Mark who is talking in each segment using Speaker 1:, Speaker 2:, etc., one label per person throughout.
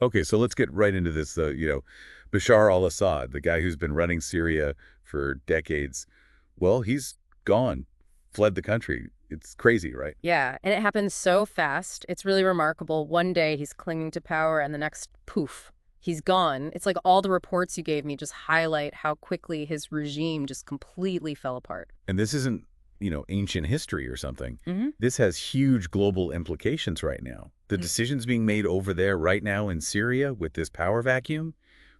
Speaker 1: Okay, so let's get right into this, Bashar al-Assad, the guy who's been running Syria for decades. Well, he's gone, fled the country. It's crazy, right?
Speaker 2: Yeah, and it happens so fast. It's really remarkable. One day he's clinging to power, and the next, poof, he's gone. It's like all the reports you gave me just highlight how quickly his regime just completely fell apart.
Speaker 1: And this isn't, ancient history or something.
Speaker 2: Hmm.
Speaker 1: This has huge global implications right now. The decisions being made over there right now in Syria with this power vacuum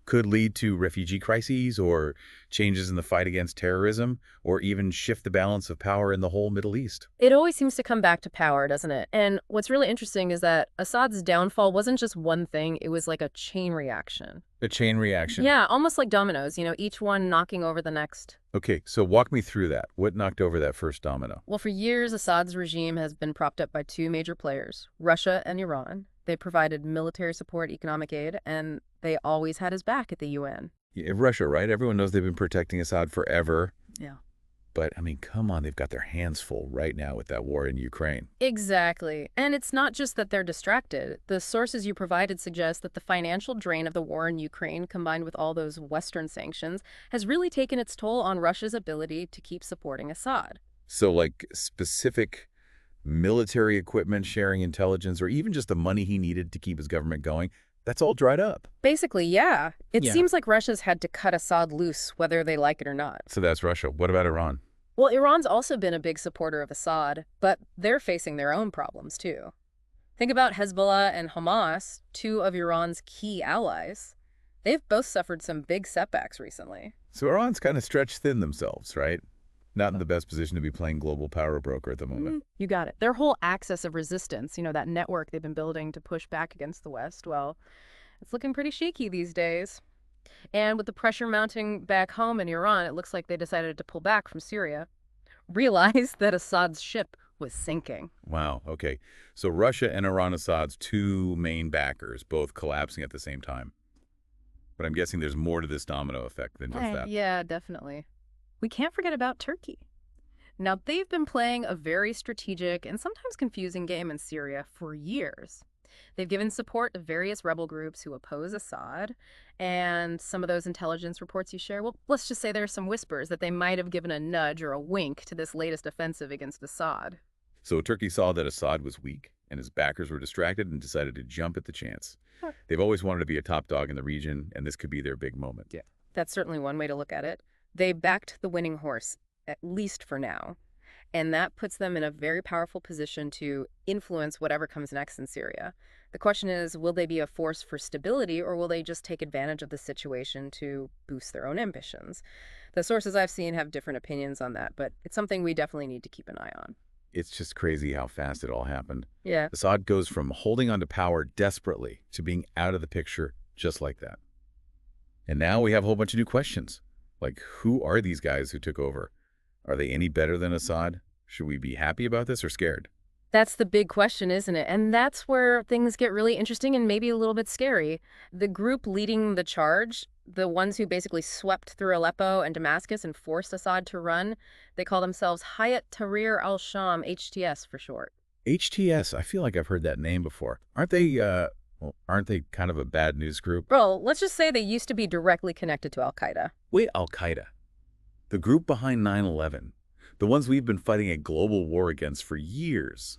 Speaker 1: could lead to refugee crises or changes in the fight against terrorism or even shift the balance of power in the whole Middle East.
Speaker 2: It always seems to come back to power, doesn't it? And what's really interesting is that Assad's downfall wasn't just one thing, it was like a chain reaction.
Speaker 1: A chain reaction.
Speaker 2: Yeah, almost like dominoes, each one knocking over the next.
Speaker 1: Okay, so walk me through that. What knocked over that first domino?
Speaker 2: Well, for years, Assad's regime has been propped up by two major players, Russia and Iran. They provided military support, economic aid, and they always had his back at the UN.
Speaker 1: Yeah, Russia, right? Everyone knows they've been protecting Assad forever.
Speaker 2: Yeah.
Speaker 1: But, I mean, come on, they've got their hands full right now with that war in Ukraine.
Speaker 2: Exactly. And it's not just that they're distracted. The sources you provided suggest that the financial drain of the war in Ukraine, combined with all those Western sanctions, has really taken its toll on Russia's ability to keep supporting Assad.
Speaker 1: So, like, specific military equipment, sharing intelligence, or even just the money he needed to keep his government going, that's all dried up.
Speaker 2: Basically, yeah. It
Speaker 1: Yeah.
Speaker 2: seems like Russia's had to cut Assad loose, whether they like it or not.
Speaker 1: So that's Russia. What about Iran?
Speaker 2: Well, Iran's also been a big supporter of Assad, but they're facing their own problems, too. Think about Hezbollah and Hamas, two of Iran's key allies. They've both suffered some big setbacks recently.
Speaker 1: So Iran's kind of stretched thin themselves, right? Not in the best position to be playing global power broker at the moment.
Speaker 2: You got it. Their whole axis of resistance, that network they've been building to push back against the West, well, it's looking pretty shaky these days. And with the pressure mounting back home in Iran, it looks like they decided to pull back from Syria, realized that Assad's ship was sinking.
Speaker 1: Wow, okay. So Russia and Iran Assad's two main backers, both collapsing at the same time. But I'm guessing there's more to this domino effect than just that.
Speaker 2: Yeah, definitely. We can't forget about Turkey. Now, they've been playing a very strategic and sometimes confusing game in Syria for years. They've given support to various rebel groups who oppose Assad, and some of those intelligence reports you share, well, let's just say there are some whispers that they might have given a nudge or a wink to this latest offensive against Assad.
Speaker 1: So Turkey saw that Assad was weak and his backers were distracted and decided to jump at the chance.
Speaker 2: Sure.
Speaker 1: They've always wanted to be a top dog in the region, and this could be their big moment.
Speaker 2: Yeah. That's certainly one way to look at it. They backed the winning horse, at least for now. And that puts them in a very powerful position to influence whatever comes next in Syria. The question is, will they be a force for stability, or will they just take advantage of the situation to boost their own ambitions? The sources I've seen have different opinions on that, but it's something we definitely need to keep an eye on.
Speaker 1: It's just crazy how fast it all happened.
Speaker 2: Yeah.
Speaker 1: Assad goes from holding onto power desperately to being out of the picture just like that. And now we have a whole bunch of new questions. Like, who are these guys who took over? Are they any better than Assad? Should we be happy about this or scared?
Speaker 2: That's the big question, isn't it? And that's where things get really interesting and maybe a little bit scary. The group leading the charge, the ones who basically swept through Aleppo and Damascus and forced Assad to run, they call themselves Hayat Tahrir al-Sham, HTS for short.
Speaker 1: HTS, I feel like I've heard that name before. Aren't they kind of a bad news group?
Speaker 2: Well, let's just say they used to be directly connected to Al-Qaeda.
Speaker 1: Wait, Al-Qaeda. The group behind 9/11. The ones we've been fighting a global war against for years.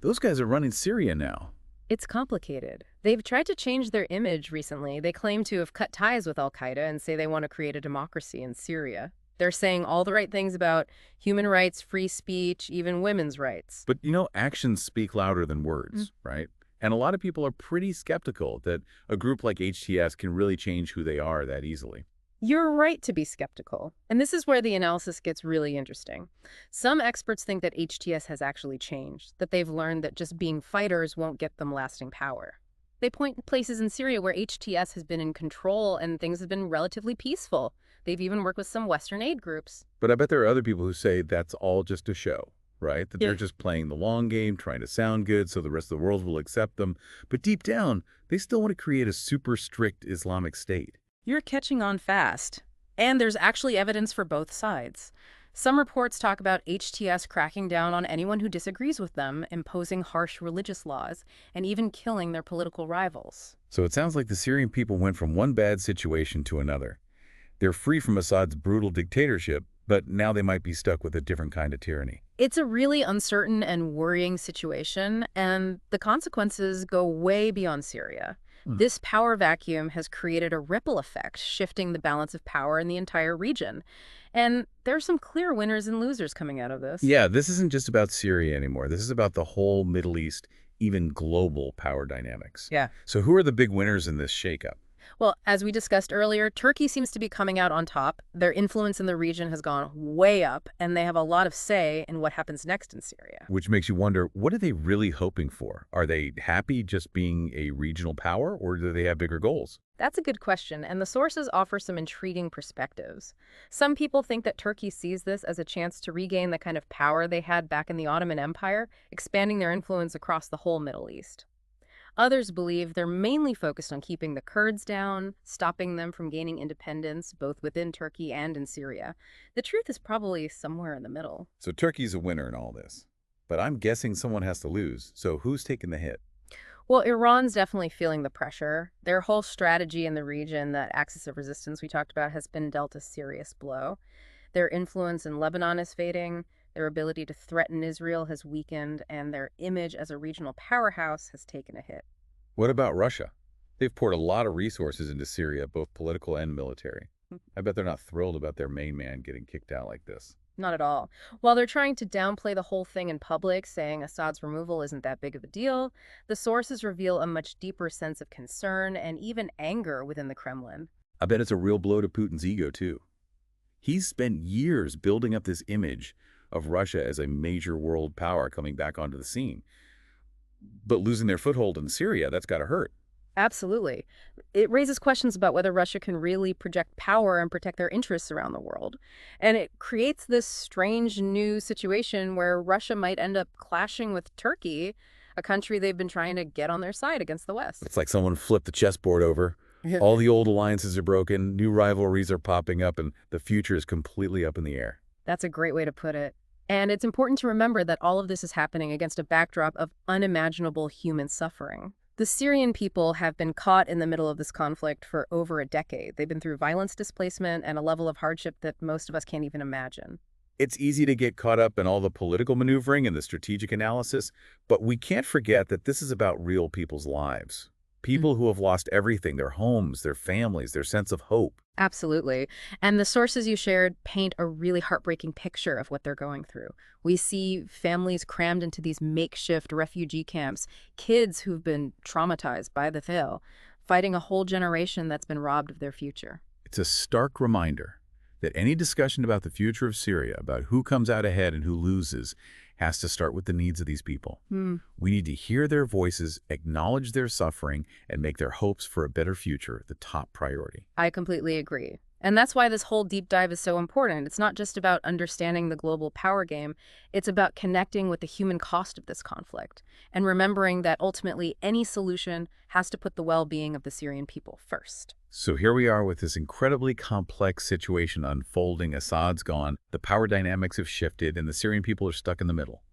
Speaker 1: Those guys are running Syria now.
Speaker 2: It's complicated. They've tried to change their image recently. They claim to have cut ties with Al-Qaeda and say they want to create a democracy in Syria. They're saying all the right things about human rights, free speech, even women's rights.
Speaker 1: But, actions speak louder than words, right? And a lot of people are pretty skeptical that a group like HTS can really change who they are that easily.
Speaker 2: You're right to be skeptical. And this is where the analysis gets really interesting. Some experts think that HTS has actually changed, that they've learned that just being fighters won't get them lasting power. They point to places in Syria where HTS has been in control and things have been relatively peaceful. They've even worked with some Western aid groups.
Speaker 1: But I bet there are other people who say that's all just a show, right? That
Speaker 2: Yeah.
Speaker 1: they're just playing the long game, trying to sound good so the rest of the world will accept them. But deep down, they still want to create a super strict Islamic state.
Speaker 2: You're catching on fast. And there's actually evidence for both sides. Some reports talk about HTS cracking down on anyone who disagrees with them, imposing harsh religious laws, and even killing their political rivals.
Speaker 1: So it sounds like the Syrian people went from one bad situation to another. They're free from Assad's brutal dictatorship, but now they might be stuck with a different kind of tyranny.
Speaker 2: It's a really uncertain and worrying situation, and the consequences go way beyond Syria. This power vacuum has created a ripple effect, shifting the balance of power in the entire region. And there are some clear winners and losers coming out of this.
Speaker 1: Yeah, this isn't just about Syria anymore. This is about the whole Middle East, even global power dynamics.
Speaker 2: Yeah.
Speaker 1: So who are the big winners in this shakeup?
Speaker 2: Well, as we discussed earlier, Turkey seems to be coming out on top. Their influence in the region has gone way up, and they have a lot of say in what happens next in Syria.
Speaker 1: Which makes you wonder, what are they really hoping for? Are they happy just being a regional power, or do they have bigger goals?
Speaker 2: That's a good question, and the sources offer some intriguing perspectives. Some people think that Turkey sees this as a chance to regain the kind of power they had back in the Ottoman Empire, expanding their influence across the whole Middle East. Others believe they're mainly focused on keeping the Kurds down, stopping them from gaining independence, both within Turkey and in Syria. The truth is probably somewhere in the middle.
Speaker 1: So Turkey's a winner in all this. But I'm guessing someone has to lose, so who's taking the hit?
Speaker 2: Well, Iran's definitely feeling the pressure. Their whole strategy in the region, that axis of resistance we talked about, has been dealt a serious blow. Their influence in Lebanon is fading, their ability to threaten Israel has weakened, and their image as a regional powerhouse has taken a hit.
Speaker 1: What about Russia? They've poured a lot of resources into Syria, both political and military. I bet they're not thrilled about their main man getting kicked out like this.
Speaker 2: Not at all. While they're trying to downplay the whole thing in public, saying Assad's removal isn't that big of a deal, the sources reveal a much deeper sense of concern and even anger within the Kremlin.
Speaker 1: I bet it's a real blow to Putin's ego, too. He's spent years building up this image of Russia as a major world power coming back onto the scene. But losing their foothold in Syria, that's got to hurt.
Speaker 2: Absolutely. It raises questions about whether Russia can really project power and protect their interests around the world. And it creates this strange new situation where Russia might end up clashing with Turkey, a country they've been trying to get on their side against the West.
Speaker 1: It's like someone flipped the chessboard over. All the old alliances are broken, new rivalries are popping up, and the future is completely up in the air.
Speaker 2: That's a great way to put it. And it's important to remember that all of this is happening against a backdrop of unimaginable human suffering. The Syrian people have been caught in the middle of this conflict for over a decade. They've been through violence, displacement, and a level of hardship that most of us can't even imagine.
Speaker 1: It's easy to get caught up in all the political maneuvering and the strategic analysis, but we can't forget that this is about real people's lives. People who have lost everything, their homes, their families, their sense of hope.
Speaker 2: Absolutely. And the sources you shared paint a really heartbreaking picture of what they're going through. We see families crammed into these makeshift refugee camps, kids who've been traumatized by the fail, fighting a whole generation that's been robbed of their future.
Speaker 1: It's a stark reminder that any discussion about the future of Syria, about who comes out ahead and who loses, has to start with the needs of these people. We need to hear their voices, acknowledge their suffering, and make their hopes for a better future the top priority.
Speaker 2: I completely agree. And that's why this whole deep dive is so important. It's not just about understanding the global power game. It's about connecting with the human cost of this conflict and remembering that ultimately any solution has to put the well-being of the Syrian people first.
Speaker 1: So here we are with this incredibly complex situation unfolding. Assad's gone, the power dynamics have shifted, and the Syrian people are stuck in the middle.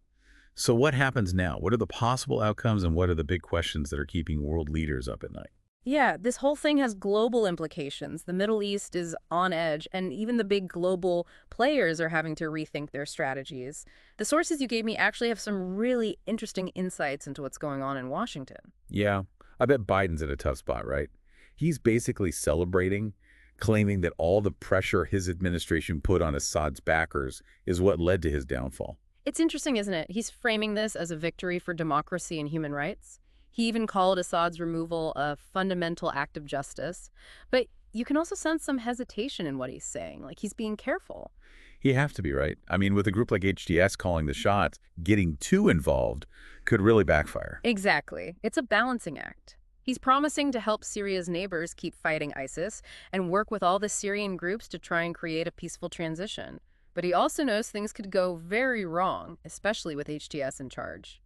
Speaker 1: So what happens now? What are the possible outcomes, and what are the big questions that are keeping world leaders up at night?
Speaker 2: Yeah, this whole thing has global implications. The Middle East is on edge, and even the big global players are having to rethink their strategies. The sources you gave me actually have some really interesting insights into what's going on in Washington.
Speaker 1: Yeah, I bet Biden's in a tough spot, right? He's basically celebrating, claiming that all the pressure his administration put on Assad's backers is what led to his downfall.
Speaker 2: It's interesting, isn't it? He's framing this as a victory for democracy and human rights. He even called Assad's removal a fundamental act of justice. But you can also sense some hesitation in what he's saying, like he's being careful.
Speaker 1: He have to be, right? I mean, with a group like HTS calling the shots, getting too involved could really backfire.
Speaker 2: Exactly. It's a balancing act. He's promising to help Syria's neighbors keep fighting ISIS and work with all the Syrian groups to try and create a peaceful transition. But he also knows things could go very wrong, especially with HTS in charge.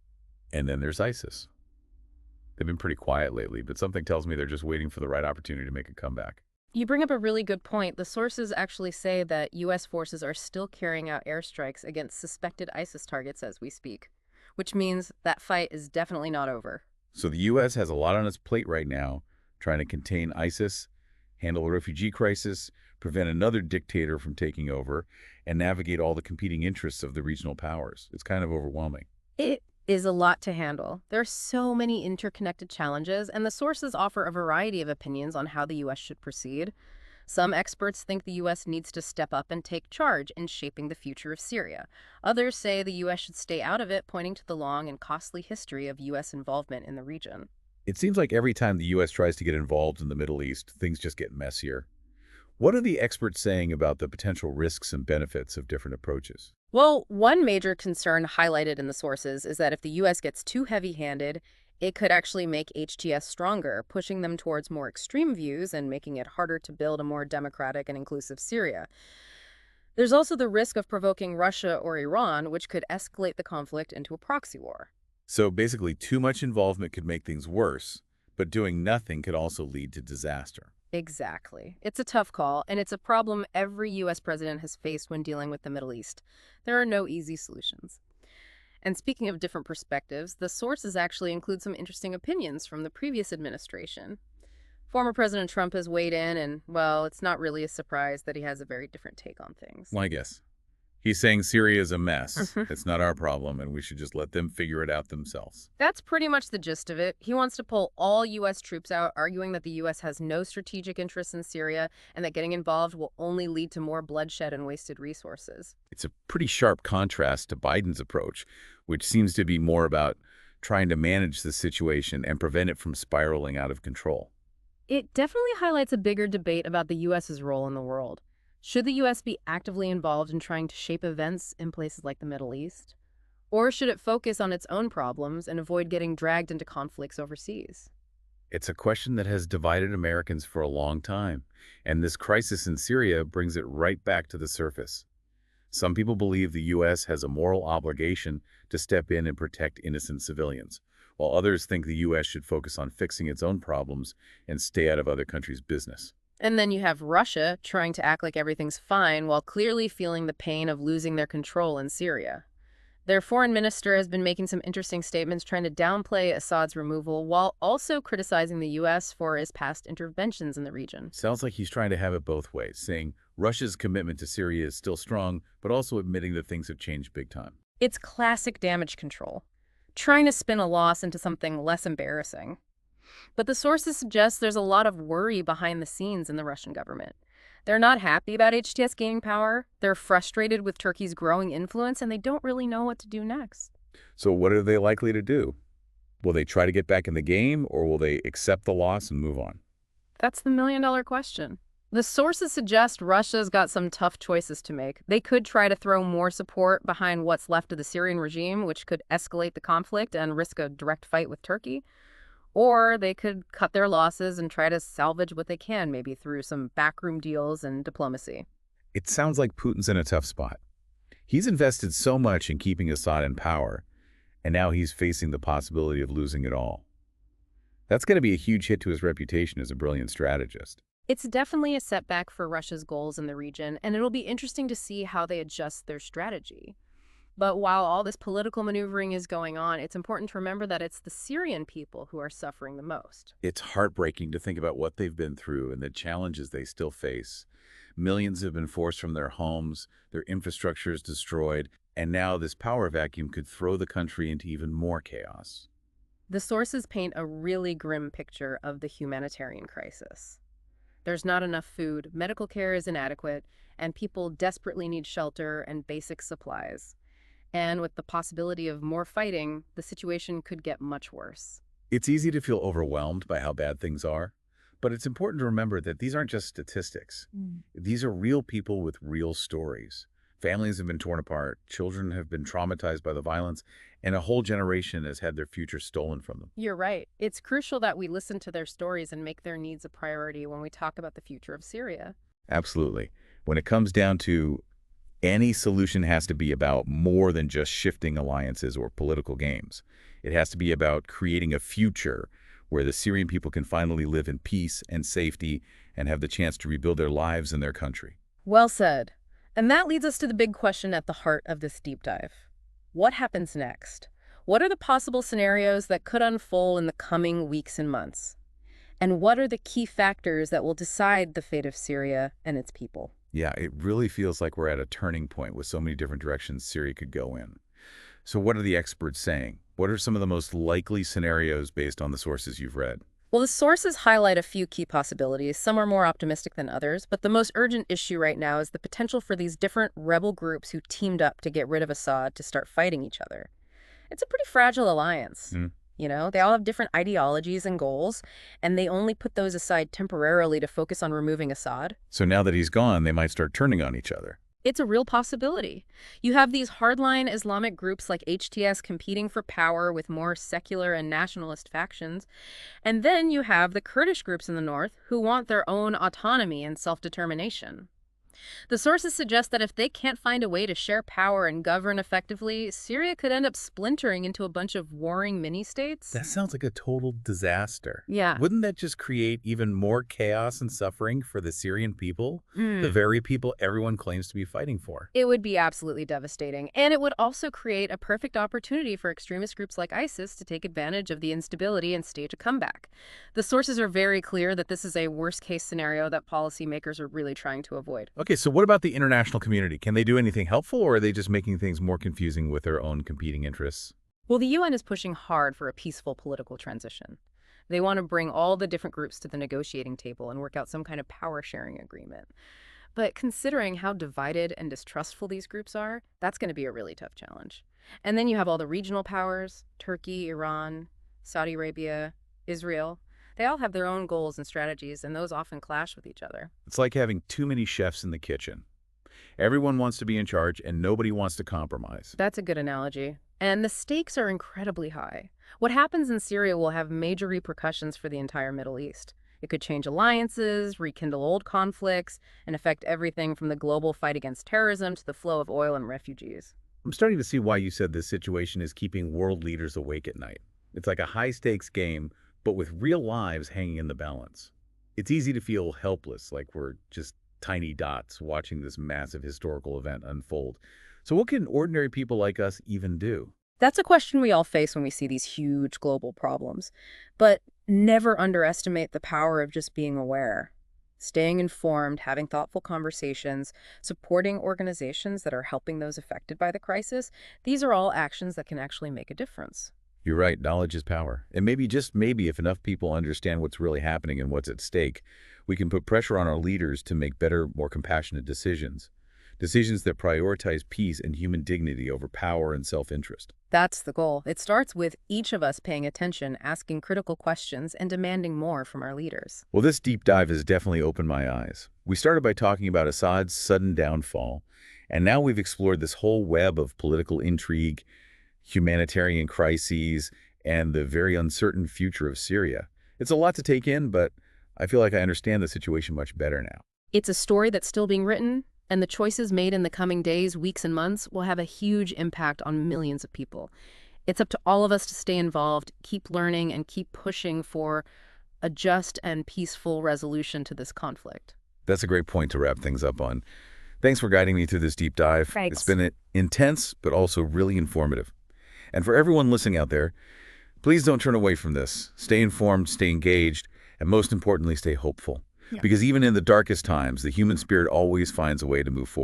Speaker 1: And then there's ISIS. They've been pretty quiet lately, but something tells me they're just waiting for the right opportunity to make a comeback.
Speaker 2: You bring up a really good point. The sources actually say that U.S. forces are still carrying out airstrikes against suspected ISIS targets as we speak, which means that fight is definitely not over.
Speaker 1: So the U.S. has a lot on its plate right now, trying to contain ISIS, handle the refugee crisis, prevent another dictator from taking over, and navigate all the competing interests of the regional powers. It's kind of overwhelming.
Speaker 2: It is a lot to handle. There are so many interconnected challenges, and the sources offer a variety of opinions on how the U.S. should proceed. Some experts think the U.S. needs to step up and take charge in shaping the future of Syria. Others say the U.S. should stay out of it, pointing to the long and costly history of U.S. involvement in the region.
Speaker 1: It seems like every time the U.S. tries to get involved in the Middle East, things just get messier. What are the experts saying about the potential risks and benefits of different approaches?
Speaker 2: Well, one major concern highlighted in the sources is that if the U.S. gets too heavy-handed, it could actually make HTS stronger, pushing them towards more extreme views and making it harder to build a more democratic and inclusive Syria. There's also the risk of provoking Russia or Iran, which could escalate the conflict into a proxy war.
Speaker 1: So basically, too much involvement could make things worse, but doing nothing could also lead to disaster.
Speaker 2: Exactly. It's a tough call, and it's a problem every U.S. president has faced when dealing with the Middle East. There are no easy solutions. And speaking of different perspectives, the sources actually include some interesting opinions from the previous administration. Former President Trump has weighed in, and, well, it's not really a surprise that he has a very different take on things.
Speaker 1: Well, I guess. He's saying Syria is a mess. It's not our problem, and we should just let them figure it out themselves.
Speaker 2: That's pretty much the gist of it. He wants to pull all U.S. troops out, arguing that the U.S. has no strategic interests in Syria and that getting involved will only lead to more bloodshed and wasted resources.
Speaker 1: It's a pretty sharp contrast to Biden's approach, which seems to be more about trying to manage the situation and prevent it from spiraling out of control.
Speaker 2: It definitely highlights a bigger debate about the U.S.'s role in the world. Should the U.S. be actively involved in trying to shape events in places like the Middle East? Or should it focus on its own problems and avoid getting dragged into conflicts overseas?
Speaker 1: It's a question that has divided Americans for a long time, and this crisis in Syria brings it right back to the surface. Some people believe the U.S. has a moral obligation to step in and protect innocent civilians, while others think the U.S. should focus on fixing its own problems and stay out of other countries' business.
Speaker 2: And then you have Russia trying to act like everything's fine while clearly feeling the pain of losing their control in Syria. Their foreign minister has been making some interesting statements trying to downplay Assad's removal while also criticizing the U.S. for his past interventions in the region.
Speaker 1: Sounds like he's trying to have it both ways, saying Russia's commitment to Syria is still strong, but also admitting that things have changed big time.
Speaker 2: It's classic damage control, trying to spin a loss into something less embarrassing. But the sources suggest there's a lot of worry behind the scenes in the Russian government. They're not happy about HTS gaining power, they're frustrated with Turkey's growing influence, and they don't really know what to do next.
Speaker 1: So what are they likely to do? Will they try to get back in the game, or will they accept the loss and move on?
Speaker 2: That's the million-dollar question. The sources suggest Russia's got some tough choices to make. They could try to throw more support behind what's left of the Syrian regime, which could escalate the conflict and risk a direct fight with Turkey. Or they could cut their losses and try to salvage what they can, maybe through some backroom deals and diplomacy.
Speaker 1: It sounds like Putin's in a tough spot. He's invested so much in keeping Assad in power, and now he's facing the possibility of losing it all. That's going to be a huge hit to his reputation as a brilliant strategist.
Speaker 2: It's definitely a setback for Russia's goals in the region, and it'll be interesting to see how they adjust their strategy. But while all this political maneuvering is going on, it's important to remember that it's the Syrian people who are suffering the most.
Speaker 1: It's heartbreaking to think about what they've been through and the challenges they still face. Millions have been forced from their homes, their infrastructure is destroyed, and now this power vacuum could throw the country into even more chaos.
Speaker 2: The sources paint a really grim picture of the humanitarian crisis. There's not enough food, medical care is inadequate, and people desperately need shelter and basic supplies. And with the possibility of more fighting, the situation could get much worse.
Speaker 1: It's easy to feel overwhelmed by how bad things are, but it's important to remember that these aren't just statistics. These are real people with real stories. Families have been torn apart, children have been traumatized by the violence, and a whole generation has had their future stolen from them.
Speaker 2: You're right. It's crucial that we listen to their stories and make their needs a priority when we talk about the future of Syria.
Speaker 1: Absolutely. When it comes down to any solution has to be about more than just shifting alliances or political games. It has to be about creating a future where the Syrian people can finally live in peace and safety and have the chance to rebuild their lives and their country.
Speaker 2: Well said. And that leads us to the big question at the heart of this deep dive. What happens next? What are the possible scenarios that could unfold in the coming weeks and months? And what are the key factors that will decide the fate of Syria and its people?
Speaker 1: Yeah, it really feels like we're at a turning point with so many different directions Syria could go in. So what are the experts saying? What are some of the most likely scenarios based on the sources you've read?
Speaker 2: Well, the sources highlight a few key possibilities. Some are more optimistic than others, but the most urgent issue right now is the potential for these different rebel groups who teamed up to get rid of Assad to start fighting each other. It's a pretty fragile alliance. You know, they all have different ideologies and goals, and they only put those aside temporarily to focus on removing Assad.
Speaker 1: So now that he's gone, they might start turning on each other.
Speaker 2: It's a real possibility. You have these hardline Islamic groups like HTS competing for power with more secular and nationalist factions. And then you have the Kurdish groups in the north who want their own autonomy and self-determination. The sources suggest that if they can't find a way to share power and govern effectively, Syria could end up splintering into a bunch of warring mini-states.
Speaker 1: That sounds like a total disaster.
Speaker 2: Yeah.
Speaker 1: Wouldn't that just create even more chaos and suffering for the Syrian people, the very people everyone claims to be fighting for?
Speaker 2: It would be absolutely devastating. And it would also create a perfect opportunity for extremist groups like ISIS to take advantage of the instability and stage a comeback. The sources are very clear that this is a worst-case scenario that policymakers are really trying to avoid.
Speaker 1: Okay, so what about the international community? Can they do anything helpful, or are they just making things more confusing with their own competing interests?
Speaker 2: Well, the UN is pushing hard for a peaceful political transition. They want to bring all the different groups to the negotiating table and work out some kind of power-sharing agreement. But considering how divided and distrustful these groups are, that's going to be a really tough challenge. And then you have all the regional powers, Turkey, Iran, Saudi Arabia, Israel. They all have their own goals and strategies, and those often clash with each other.
Speaker 1: It's like having too many chefs in the kitchen. Everyone wants to be in charge, and nobody wants to compromise.
Speaker 2: That's a good analogy. And the stakes are incredibly high. What happens in Syria will have major repercussions for the entire Middle East. It could change alliances, rekindle old conflicts, and affect everything from the global fight against terrorism to the flow of oil and refugees.
Speaker 1: I'm starting to see why you said this situation is keeping world leaders awake at night. It's like a high-stakes game, but with real lives hanging in the balance. It's easy to feel helpless, like we're just tiny dots watching this massive historical event unfold. So what can ordinary people like us even do?
Speaker 2: That's a question we all face when we see these huge global problems. But never underestimate the power of just being aware. Staying informed, having thoughtful conversations, supporting organizations that are helping those affected by the crisis, these are all actions that can actually make a difference.
Speaker 1: You're right, knowledge is power. And maybe, just maybe, if enough people understand what's really happening and what's at stake, we can put pressure on our leaders to make better, more compassionate decisions. Decisions that prioritize peace and human dignity over power and self-interest.
Speaker 2: That's the goal. It starts with each of us paying attention, asking critical questions, and demanding more from our leaders.
Speaker 1: Well, this deep dive has definitely opened my eyes. We started by talking about Assad's sudden downfall, and now we've explored this whole web of political intrigue, humanitarian crises, and the very uncertain future of Syria. It's a lot to take in, but I feel like I understand the situation much better now.
Speaker 2: It's a story that's still being written, and the choices made in the coming days, weeks, and months will have a huge impact on millions of people. It's up to all of us to stay involved, keep learning, and keep pushing for a just and peaceful resolution to this conflict.
Speaker 1: That's a great point to wrap things up on. Thanks for guiding me through this deep dive.
Speaker 2: Thanks.
Speaker 1: It's been intense, but also really informative. And for everyone listening out there, please don't turn away from this. Stay informed, stay engaged, and most importantly, stay hopeful. Because even in the darkest times, the human spirit always finds a way to move forward.